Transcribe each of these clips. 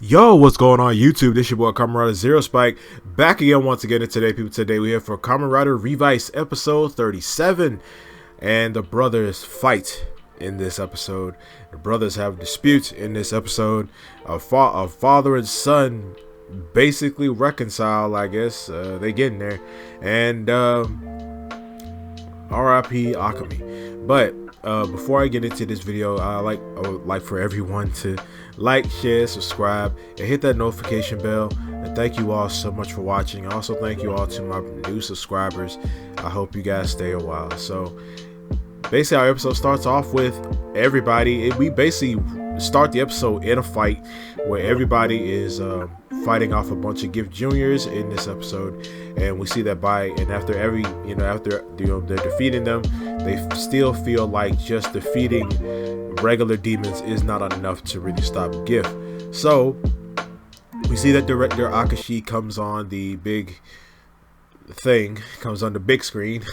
Yo, what's going on YouTube? This your boy Kamen Rider Zero Spike back again once again. And today, people, today we have for Kamen Rider Revice episode 37, and the brothers fight in this episode. The brothers have disputes in this episode. A father and son basically reconcile, I guess. They get in there, and R.I.P. Akemi. But before I get into this video, I would like for everyone to like, share, subscribe, and hit that notification bell. And thank you all so much for watching. Also, thank you all to my new subscribers. I hope you guys stay a while. So basically, our episode starts off with everybody. We basically start the episode in a fight where everybody is fighting off a bunch of Gift Juniors in this episode, and we see that after they're defeating them, they still feel like just defeating regular demons is not enough to really stop Gift. So we see that director Akashi comes on the big screen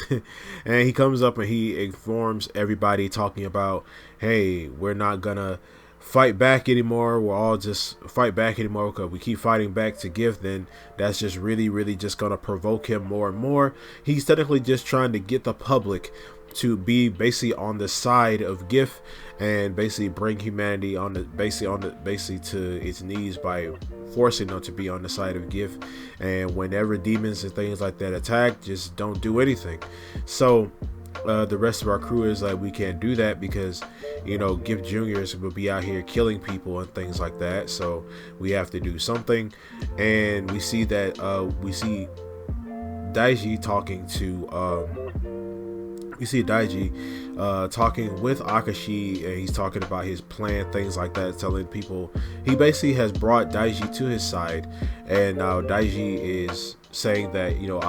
and he comes up and he informs everybody, talking about, hey, we're not gonna fight back anymore. We'll all just fight back anymore, because we keep fighting back to Gift, then that's just really just gonna provoke him more and more. He's technically just trying to get the public to be basically on the side of Gift and basically bring humanity basically to its knees by forcing them to be on the side of Gift. And whenever demons and things like that attack, just don't do anything. So the rest of our crew is like, we can't do that because, you know, Gift Juniors will be out here killing people and things like that. So we have to do something. And we see that Daiji talking talking with Akashi, and he's talking about his plan, things like that, telling people he basically has brought Daiji to his side. And now Daiji is saying that, you know,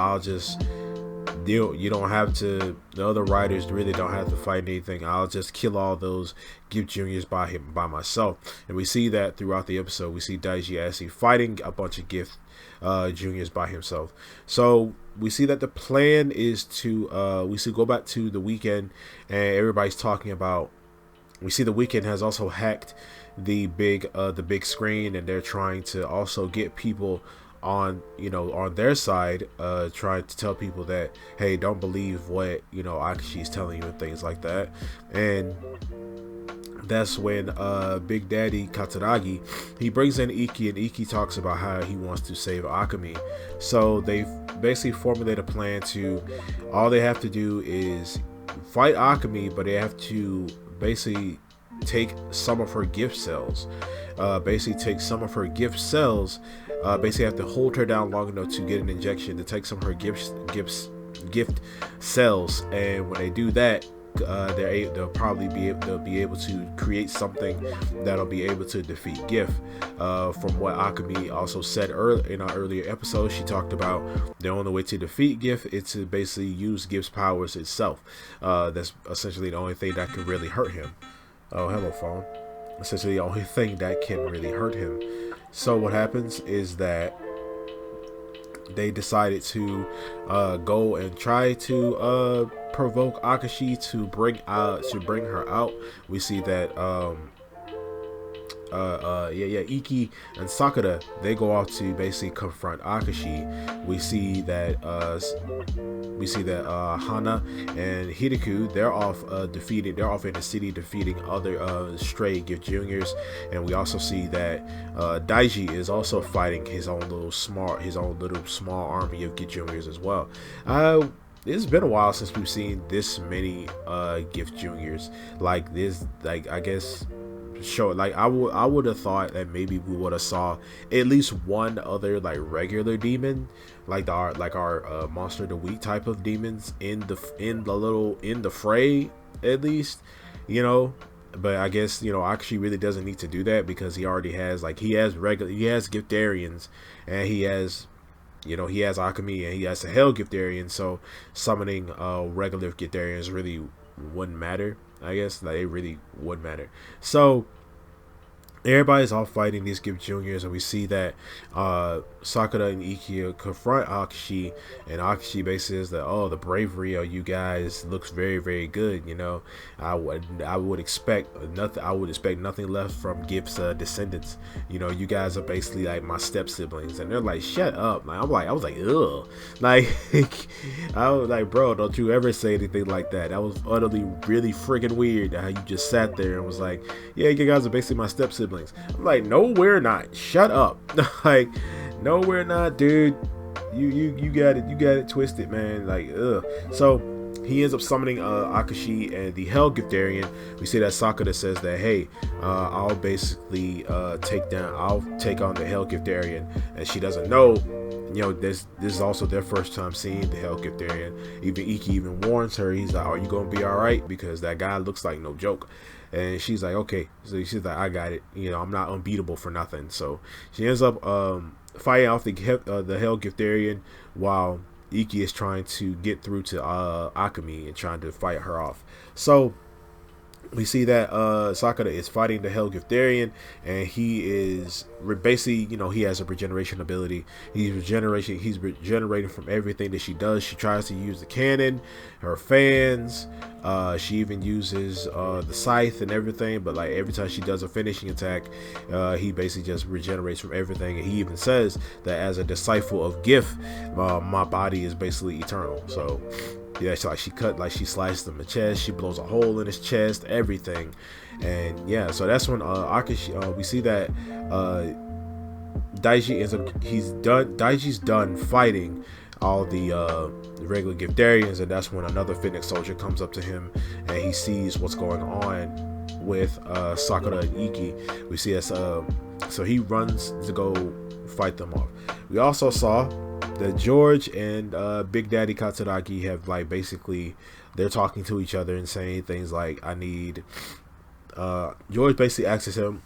you don't have to, the other riders really don't have to fight anything. I'll just kill all those Gift Juniors by myself. And we see that throughout the episode. We see Daiji actually fighting a bunch of Gift Juniors by himself. So we see that the plan is to go back to the Weekend, and everybody's talking about, we see the Weekend has also hacked the big screen, and they're trying to also get people on their side, trying to tell people that, hey, don't believe what, you know, Akashi's telling you and things like that. And that's when Big Daddy Kataragi, he brings in Iki, and Iki talks about how he wants to save Akemi. So they basically formulate a plan to, all they have to do is fight Akemi, but they have to basically take some of her gift cells. Basically have to hold her down long enough to get an injection to take some of her gift cells. And when they do that, they'll be able to create something that'll be able to defeat Gift. From what Akemi also said in our earlier episode, she talked about the only way to defeat Gift is to basically use Gift's powers itself. That's essentially the only thing that can really hurt him. Oh, hello, phone. Essentially the only thing that can really hurt him. So what happens is that they decided to go and try to provoke Akashi to bring her out. We see that Iki and Sakura, they go out to basically confront Akashi. We see that Hana and Hideku, they're off in the city defeating other stray Gift Juniors. And we also see that Daiji is also fighting his own little small army of Gift Juniors as well. It's been a while since we've seen this many Gift Juniors like this. Like, I guess I would have thought that maybe we would have saw at least one other like regular demon, like our monster of the week type of demons in the fray at least, you know. But I guess, you know, Akashi really doesn't need to do that, because he already has, like, he has Giftarians, and he has Akemi, and he has a Hell Giftarian. So summoning regular Giftarians really wouldn't matter. I guess, like, it really would matter. So everybody's all fighting these Gift Juniors, and we see that Sakura and Iki confront Akashi, and Akashi basically says that, oh, the bravery of you guys looks very, very good. You know, I would expect nothing. I would expect nothing less from Gift's descendants. You know, you guys are basically like my step siblings, and they're like, shut up. Like, I was like, ugh, like I was like, bro, don't you ever say anything like that. That was utterly really friggin' weird. How you just sat there and was like, yeah, you guys are basically my step siblings. I'm like, no, we're not. Shut up. Like, no, we're not, dude. You got it twisted, man. Like, ugh. So he ends up summoning Akashi and the Hell Giftarian. We see that Sakura says that, hey, I'll basically I'll take on the Hell Giftarian, and she doesn't know. You know, this is also their first time seeing the Hell Giftarian. Even Iki even warns her. He's like, are you gonna be all right? Because that guy looks like no joke. And she's like, okay. So she's like, I got it. You know, I'm not unbeatable for nothing. So she ends up fighting off the Hell Giftarian while Iki is trying to get through to Akemi and trying to fight her off. So we see that Sakura is fighting the Hell Giftarian, and he is basically, you know, he has a regeneration ability. He's regenerating from everything that she does. She tries to use the cannon, her fans. She even uses the scythe and everything. But like every time she does a finishing attack, he basically just regenerates from everything. And he even says that as a disciple of Gift, my body is basically eternal. So yeah, so she sliced him in the chest. She blows a hole in his chest, everything. And yeah, so that's when Akashi, we see that Daiji's done fighting all the regular Giftarians, and that's when another Phoenix soldier comes up to him, and he sees what's going on with Sakura and Iki. We see as so he runs to go fight them off. We also saw that George and Big Daddy Katsuragi have like basically they're talking to each other and saying things like, I need George basically asks him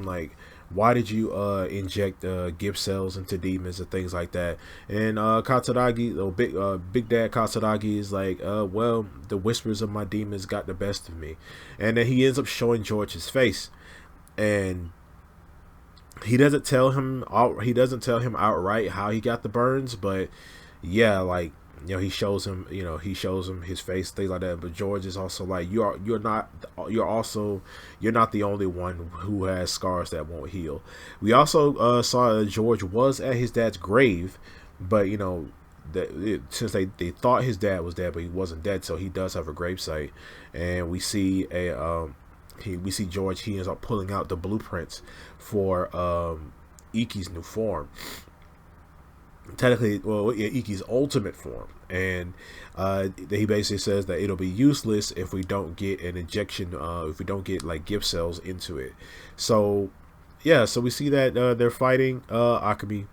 like, why did you inject gift cells into demons and things like that? And Katsuragi, Big Dad Katsuragi is like, well, the whispers of my demons got the best of me. And then he ends up showing George his face, and he doesn't tell him outright how he got the burns, but yeah, like, you know, he shows him his face, things like that. But George is also like, you're not the only one who has scars that won't heal. We also saw that George was at his dad's grave, but you know, since they thought his dad was dead, but he wasn't dead, so he does have a gravesite. And we see George, he ends up pulling out the blueprints for Iki's new form. Technically, well, Iki's ultimate form, and he basically says that it'll be useless if we don't get an injection, if we don't get like gift cells into it. So yeah, so we see that they're fighting Akemi.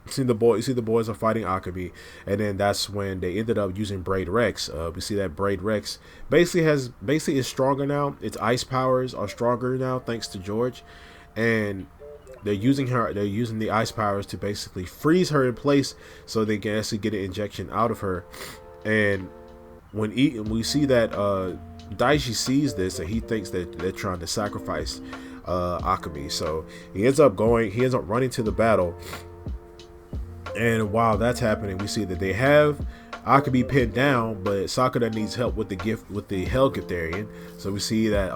You see the boys are fighting Akemi, and then that's when they ended up using Braid Rex. We see that Braid Rex basically is stronger now. Its ice powers are stronger now thanks to George, and they're using the ice powers to basically freeze her in place so they can actually get an injection out of her. And when we see that Daiji sees this, and he thinks that they're trying to sacrifice Akemi, so he ends up running to the battle. And while that's happening, we see that they have Akemi pinned down, but Sakura needs help with the Hell Giftarian. So we see that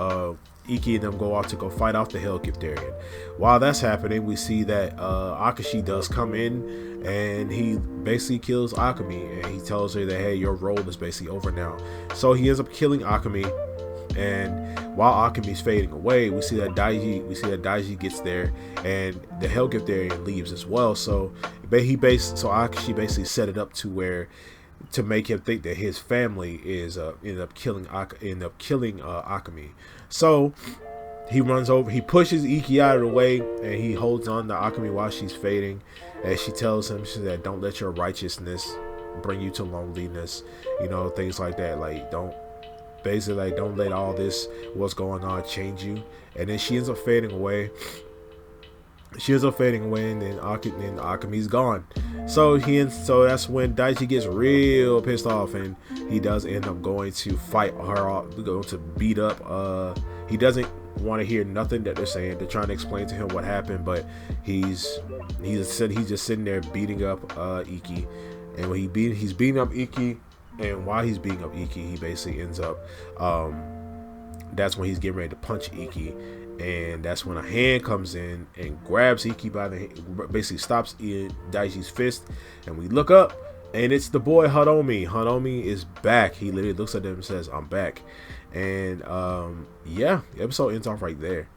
Iki and them go out to go fight off the Hell Giftarian. While that's happening, we see that Akashi does come in, and he basically kills Akemi, and he tells her that, hey, your role is basically over now. So he ends up killing Akemi, and while Akemi's fading away, we see that Daiji gets there, and the Hell Giftarian leaves as well. So Akashi basically set it up to make him think that his family is end up killing Akemi. So he runs over, he pushes Iki out of the way, and he holds on to Akemi while she's fading, and she tells him, she said, don't let your righteousness bring you to loneliness, you know, things like that. Like, don't let all this what's going on change you. And then she ends up fading away. And then Akemi's gone. So that's when Daichi gets real pissed off, and he does end up going to fight her off, going to beat up want to hear nothing that they're saying. They're trying to explain to him what happened, but he's just sitting there beating up Iki, and when he's beating up Iki, and while he's beating up Iki, he basically ends up that's when he's getting ready to punch Iki, and that's when a hand comes in and grabs Iki by the basically stops Daiji's fist, and we look up, and it's the boy Hadomi. Hadomi is back. He literally looks at them and says, "I'm back." And yeah, the episode ends off right there.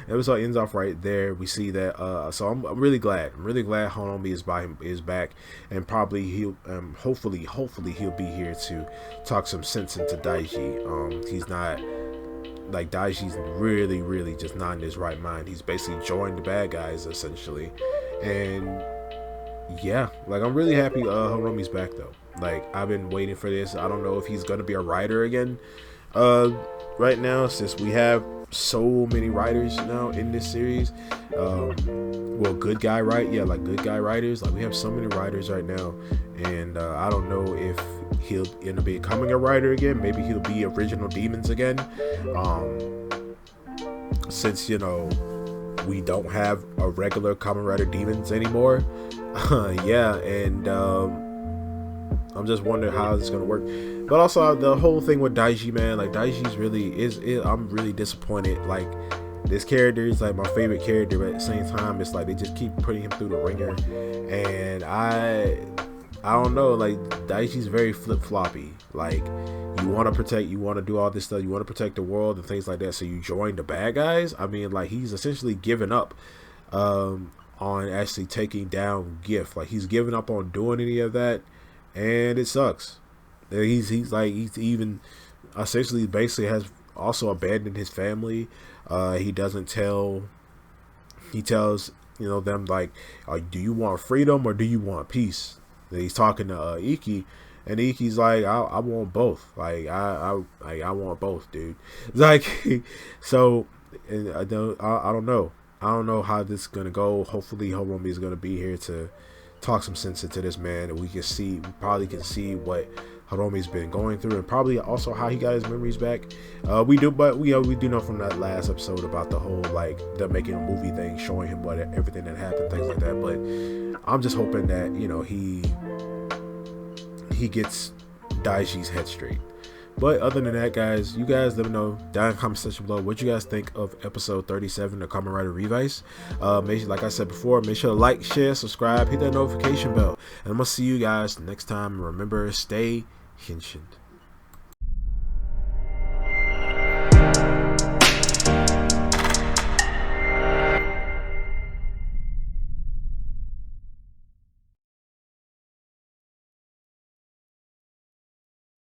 Episode ends off right there. We see that so I'm really glad Hadomi is back, and probably he'll hopefully he'll be here to talk some sense into Daiji. He's not like, Daiji's really just not in his right mind. He's basically joined the bad guys essentially, and yeah, like, I'm really happy Hadomi's back though. Like, I've been waiting for this. I don't know if he's gonna be a writer again right now, since we have so many writers now in this series. Well, good guy writers. Like, we have so many writers right now, and I don't know if he'll end up becoming a writer again. Maybe he'll be original Demons again, since, you know, we don't have a regular Kamen Rider Demons anymore. Yeah, and I'm just wondering how this is gonna work. But also the whole thing with Daiji, man, like, Daiji's really I'm really disappointed. Like, this character is like my favorite character, but at the same time, it's like they just keep putting him through the ringer, and I don't know, like, Daiji's very flip-floppy. Like, you want to do all this stuff, you want to protect the world and things like that, so you join the bad guys. I mean, like, he's essentially given up on actually taking down Gift. Like, he's given up on doing any of that, and it sucks. He's even essentially basically has also abandoned his family. He tells, you know, them, like, do you want freedom or do you want peace? And he's talking to Iki, and Iki's like, I want both. Like, I want both, dude. Like, so, and I don't know how this is gonna go. Hopefully Hadomi is gonna be here to talk some sense into this man, and we probably can see what Hadomi's been going through, and probably also how he got his memories back. We do know from that last episode about the whole, like, the making a movie thing, showing him everything that happened, things like that. But I'm just hoping that, you know, he gets Daiji's head straight. But other than that, guys, you guys let me know down in the comment section below what you guys think of episode 37 of Kamen Rider Revice. Like I said before, make sure to like, share, subscribe, hit that notification bell, and I'm gonna see you guys next time. Remember, stay henshin.